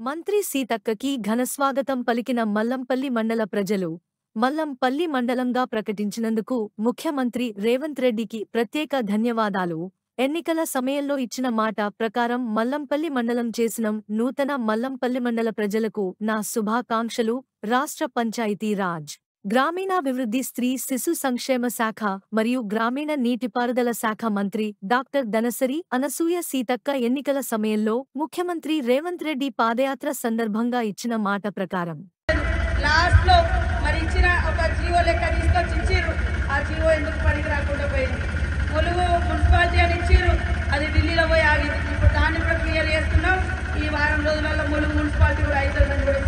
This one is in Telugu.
మంత్రి సీతక్కకి ఘనస్వాగతం పలికిన మల్లంపల్లి మండల ప్రజలు మల్లంపల్లి మండలంగా ప్రకటించినందుకు ముఖ్యమంత్రి రేవంత్ రెడ్డికి ప్రత్యేక ధన్యవాదాలు. ఎన్నికల సమయంలో ఇచ్చిన మాట ప్రకారం మల్లంపల్లి మండలం చేసిన నూతన మల్లంపల్లి మండల ప్రజలకు నా శుభాకాంక్షలు. రాష్ట్ర పంచాయతీ రాజ్, గ్రామీణాభివృద్ధి, స్త్రీ శిశు సంక్షేమ శాఖ మరియు గ్రామీణ నీటిపారుదల శాఖ మంత్రి డాక్టర్ ధనసరి అనసూయ సీతక్క ఎన్నికల సమయంలో ముఖ్యమంత్రి రేవంత్ రెడ్డి పాదయాత్ర సందర్భంగా ఇచ్చిన మాట ప్రకారం లాస్ట్ లో మరి ఇచ్చిన ఒక జీవో లెక్క తీసుకొచ్చి ఇచ్చిర్రు. ఆ జీవో ఎందుకు పనికి రాకుండా పోయింది. ములుగు మున్సిపాలిటీ అని ఇచ్చిర్రు, అది ఢిల్లీలో పోయి ఆగింది. ఇప్పుడు దాన్ని కూడా క్లియర్ చేస్తున్నాం. ఈ వారం రోజులలో ములుగు మున్సిపాలిటీ కూడా అవుతుందని కూడా